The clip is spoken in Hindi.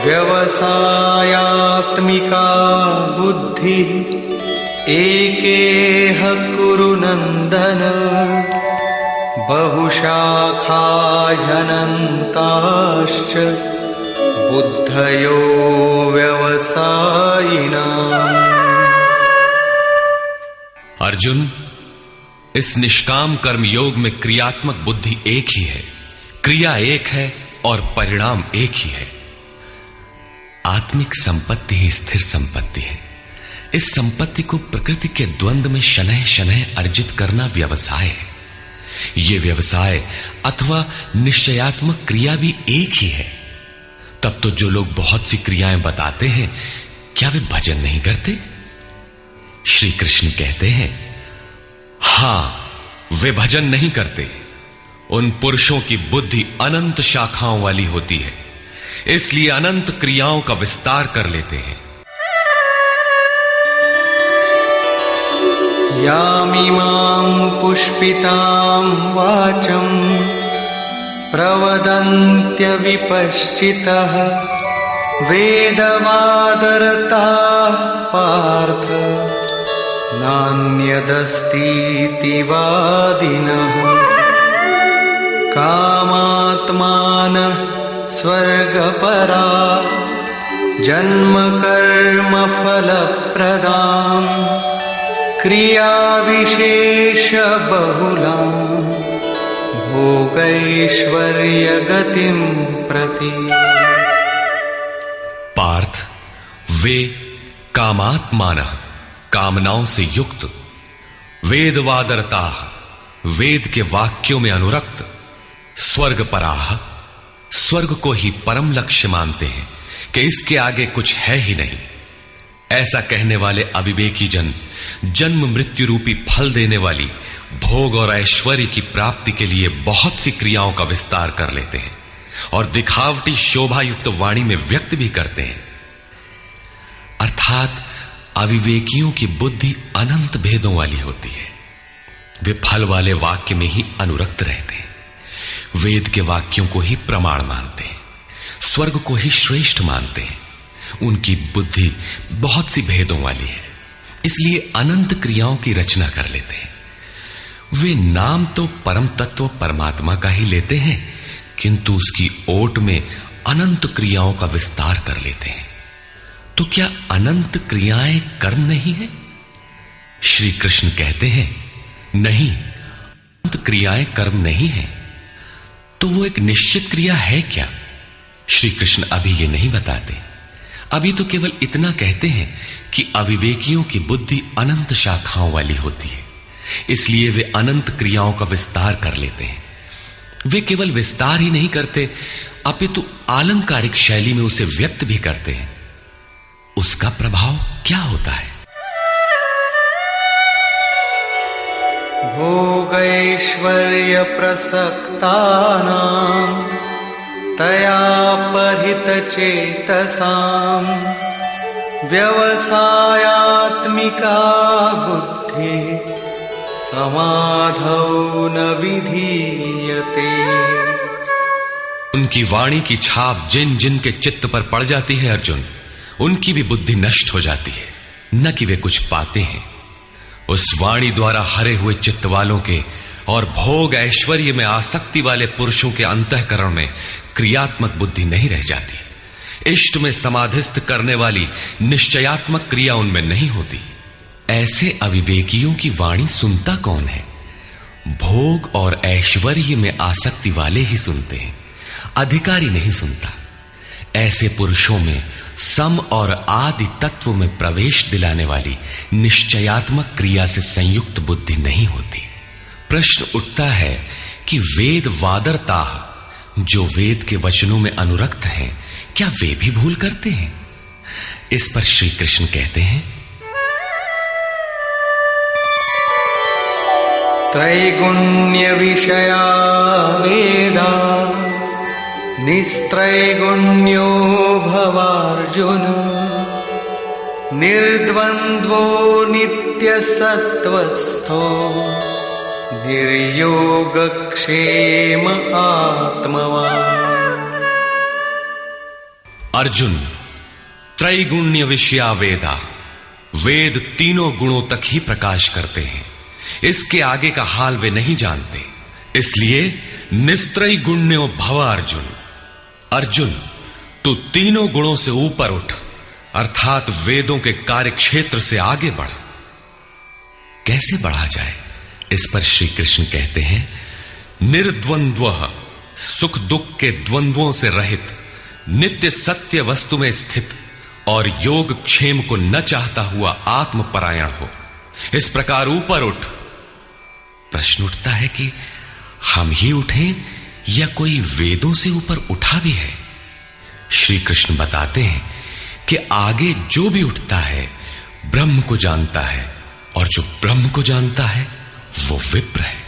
व्यवसायात्मिका बुद्धि एकेह कुरु नंदन बहुशाखाह्यनन्ताश्च बुद्धयो व्यवसायिनाम्। अर्जुन, इस निष्काम कर्म योग में क्रियात्मक बुद्धि एक ही है, क्रिया एक है और परिणाम एक ही है। आत्मिक संपत्ति ही स्थिर संपत्ति है। इस संपत्ति को प्रकृति के द्वंद्व में शनैः शनैः अर्जित करना व्यवसाय है। यह व्यवसाय अथवा निश्चयात्मक क्रिया भी एक ही है। तब तो जो लोग बहुत सी क्रियाएं बताते हैं, क्या वे भजन नहीं करते? श्री कृष्ण कहते हैं, हां, वे भजन नहीं करते। उन पुरुषों की बुद्धि अनंत शाखाओं वाली होती है, इसलिए अनंत क्रियाओं का विस्तार कर लेते हैं। यामिमां पुष्पितां वाचं प्रवदन्त्य विपश्चितः वेदवादरताः पार्थ नान्यदस्तीति वादिनः। कामात्मानः स्वर्गपरा जन्म फलप्रदाम् क्रियाविशेष बहुलां भोगैश्वर्य गतिं प्रति। पार्थ, वे कामात्मानः, कामनाओं से युक्त, वेदवादरताः, वेद के वाक्यों में अनुरक्त, स्वर्गपराः, स्वर्ग को ही परम लक्ष्य मानते हैं कि इसके आगे कुछ है ही नहीं। ऐसा कहने वाले अविवेकी जन जन्म मृत्यु रूपी फल देने वाली भोग और ऐश्वर्य की प्राप्ति के लिए बहुत सी क्रियाओं का विस्तार कर लेते हैं और दिखावटी शोभायुक्त वाणी में व्यक्त भी करते हैं। अर्थात अविवेकियों की बुद्धि अनंत भेदों वाली होती है। वे फल वाले वाक्य में ही अनुरक्त रहते हैं, वेद के वाक्यों को ही प्रमाण मानते हैं, स्वर्ग को ही श्रेष्ठ मानते हैं। उनकी बुद्धि बहुत सी भेदों वाली है, इसलिए अनंत क्रियाओं की रचना कर लेते हैं। वे नाम तो परम तत्व परमात्मा का ही लेते हैं, किंतु उसकी ओट में अनंत क्रियाओं का विस्तार कर लेते हैं। तो क्या अनंत क्रियाएं कर्म नहीं है? श्री कृष्ण कहते हैं, नहीं, अनंत क्रियाएं कर्म नहीं है। तो वो एक निश्चित क्रिया है क्या? श्री कृष्ण अभी ये नहीं बताते। अभी तो केवल इतना कहते हैं कि अविवेकियों की बुद्धि अनंत शाखाओं वाली होती है, इसलिए वे अनंत क्रियाओं का विस्तार कर लेते हैं। वे केवल विस्तार ही नहीं करते, अपितु आलंकारिक शैली में उसे व्यक्त भी करते हैं। उसका प्रभाव क्या होता है? भोगैश्वर्य प्रसक्तानां तया परितचेतसां व्यवसायात्मिका बुद्धि समाधौ न विधीयते। उनकी वाणी की छाप जिन जिन के चित्त पर पड़ जाती है अर्जुन, उनकी भी बुद्धि नष्ट हो जाती है, न कि वे कुछ पाते हैं। उस वाणी द्वारा हरे हुए चित्त वालों के और भोग ऐश्वर्य में आसक्ति वाले पुरुषों के अंतःकरण में क्रियात्मक बुद्धि नहीं रह जाती। इष्ट में समाधिस्थ करने वाली निश्चयात्मक क्रिया उनमें नहीं होती। ऐसे अविवेकियों की वाणी सुनता कौन है? भोग और ऐश्वर्य में आसक्ति वाले ही सुनते हैं, अधिकारी नहीं सुनता। ऐसे पुरुषों में सम और आदि तत्व में प्रवेश दिलाने वाली निश्चयात्मक क्रिया से संयुक्त बुद्धि नहीं होती। प्रश्न उठता है कि वेद वादरता, जो वेद के वचनों में अनुरक्त हैं, क्या वे भी भूल करते हैं? इस पर श्री कृष्ण कहते हैं, त्रैगुण्य विषया वेदा निस्त्रैगुण्यो भवार्जुन निर्द्वन्द्वो नित्यसत्त्वस्थो निर्योगक्षेम आत्मवान्। अर्जुन, त्रैगुण्य विषया वेदा, वेद तीनों गुणों तक ही प्रकाश करते हैं, इसके आगे का हाल वे नहीं जानते। इसलिए निस्त्रैगुण्यो भव अर्जुन। अर्जुन, तू तीनों गुणों से ऊपर उठ, अर्थात वेदों के कार्य क्षेत्र से आगे बढ़। कैसे बढ़ा जाए, इस पर श्री कृष्ण कहते हैं, निर्द्वंद्व, सुख दुख के द्वंद्वों से रहित, नित्य सत्य वस्तु में स्थित और योग क्षेम को न चाहता हुआ आत्मपरायण हो। इस प्रकार ऊपर उठ। प्रश्न उठता है कि हम ही उठें या कोई वेदों से ऊपर उठा भी है? श्री कृष्ण बताते हैं कि आगे जो भी उठता है ब्रह्म को जानता है, और जो ब्रह्म को जानता है वो विप्र है।